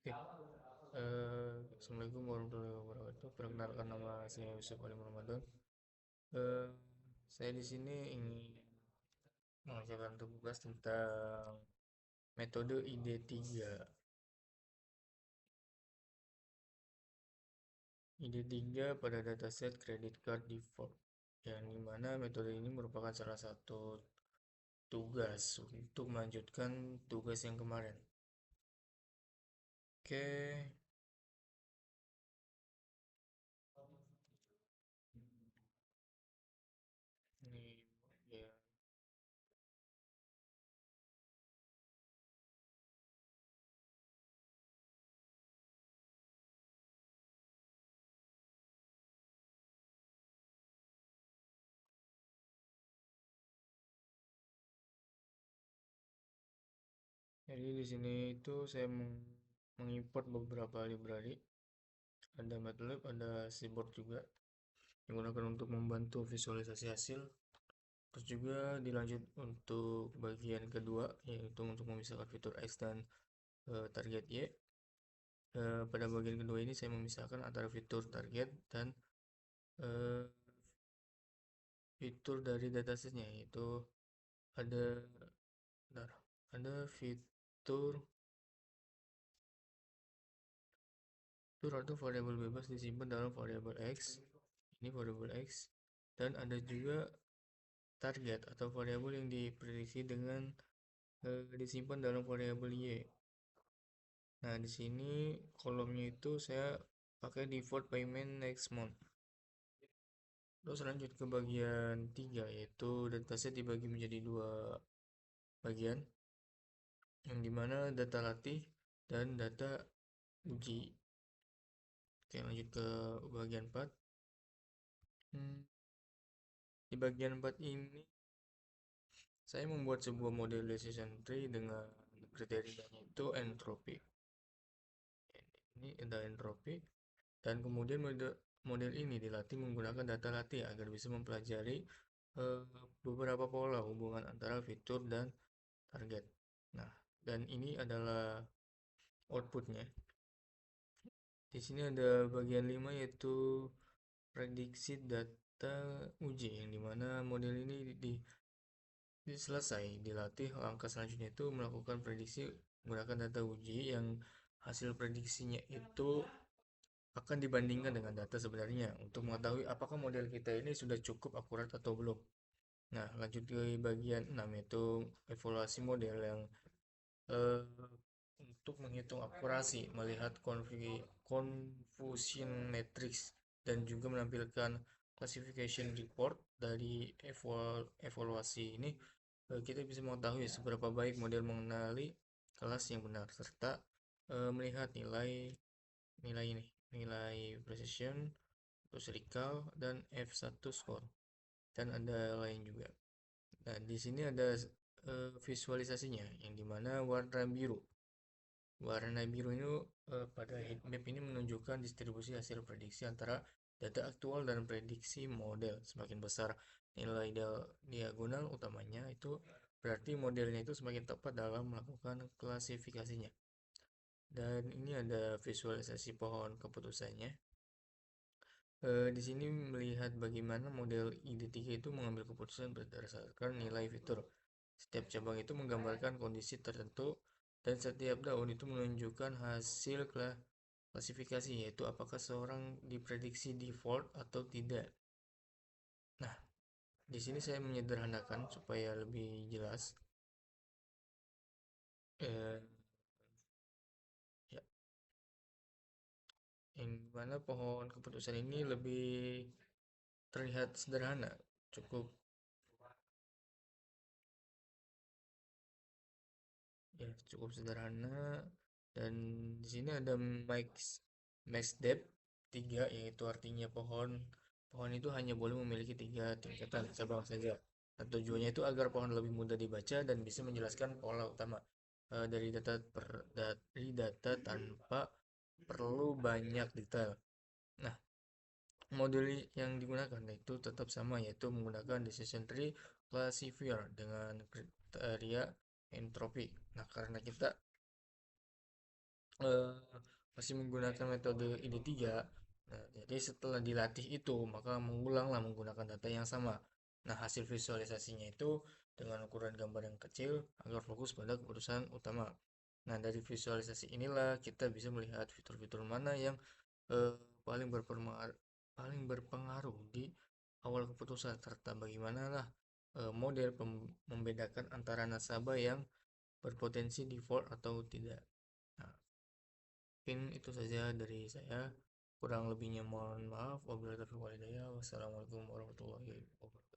Oke, Assalamualaikum warahmatullahi wabarakatuh. Perkenalkan, nama saya Yusuf Ali Ramadan. Eh, saya di sini ingin mengajarkan tugas tentang metode ID3. ID3 pada dataset credit card default, yang dimana metode ini merupakan salah satu tugas untuk melanjutkan tugas yang kemarin. Oke, ini ya. Jadi di sini itu saya mengimport beberapa library, ada MATLAB, ada Seaboard juga, digunakan untuk membantu visualisasi hasil. Terus juga dilanjut untuk bagian kedua, yaitu untuk memisahkan fitur X dan target Y. Pada bagian kedua ini saya memisahkan antara fitur target dan eh, fitur dari datasetnya, yaitu ada bentar, ada fitur fitur atau variabel bebas disimpan dalam variabel X. Ini variabel X, dan ada juga target atau variabel yang diprediksi dengan disimpan dalam variabel Y. Nah, di sini kolomnya itu saya pakai default payment next month. Terus lanjut ke bagian 3, yaitu dataset dibagi menjadi dua bagian, yang dimana data latih dan data uji. Oke, lanjut ke bagian 4. Di bagian 4 ini saya membuat sebuah model decision tree dengan kriterianya itu entropy. Ini ada entropy, dan kemudian model ini dilatih menggunakan data latih agar bisa mempelajari eh, beberapa pola hubungan antara fitur dan target. Nah, dan ini adalah outputnya. Di sini ada bagian 5, yaitu prediksi data uji, yang dimana model ini selesai dilatih. Langkah selanjutnya itu melakukan prediksi menggunakan data uji, yang hasil prediksinya itu akan dibandingkan dengan data sebenarnya untuk mengetahui apakah model kita ini sudah cukup akurat atau belum. Nah, lanjut ke bagian 6, yaitu evaluasi model, yang eh, untuk menghitung akurasi, melihat confusion matrix, dan juga menampilkan classification report. Dari evaluasi ini kita bisa mengetahui seberapa baik model mengenali kelas yang benar, serta melihat nilai nilai ini nilai precision, terus recall, dan F1 score, dan ada lain juga. Nah, di sini ada visualisasinya, yang dimana warna biru ini pada heat map ini menunjukkan distribusi hasil prediksi antara data aktual dan prediksi model. Semakin besar nilai diagonal utamanya, itu berarti modelnya itu semakin tepat dalam melakukan klasifikasinya. Dan ini ada visualisasi pohon keputusannya. Di sini melihat bagaimana model ID3 itu mengambil keputusan berdasarkan nilai fitur. Setiap cabang itu menggambarkan kondisi tertentu, dan setiap daun itu menunjukkan hasil klasifikasi, yaitu apakah seorang diprediksi default atau tidak. Nah, di sini saya menyederhanakan supaya lebih jelas. Eh, ya, yang mana pohon keputusan ini lebih terlihat sederhana, cukup cukup sederhana. Dan di sini ada max depth 3, yaitu artinya pohon pohon itu hanya boleh memiliki 3 tingkatan cabang saja. Dan tujuannya itu agar pohon lebih mudah dibaca dan bisa menjelaskan pola utama dari data tanpa perlu banyak detail. Nah, model yang digunakan itu tetap sama, yaitu menggunakan decision tree classifier dengan kriteria entropi. Nah, karena kita masih menggunakan metode ID3. Nah, jadi setelah dilatih itu, maka mengulanglah menggunakan data yang sama. Nah, hasil visualisasinya itu dengan ukuran gambar yang kecil agar fokus pada keputusan utama. Nah, dari visualisasi inilah kita bisa melihat fitur-fitur mana yang eh, paling berpengaruh di awal keputusan serta bagaimana lah model membedakan antara nasabah yang berpotensi default atau tidak. Nah, mungkin itu saja dari saya. Kurang lebihnya mohon maaf. Wabillahi taufiq walhidayah. Wassalamualaikum warahmatullahi wabarakatuh.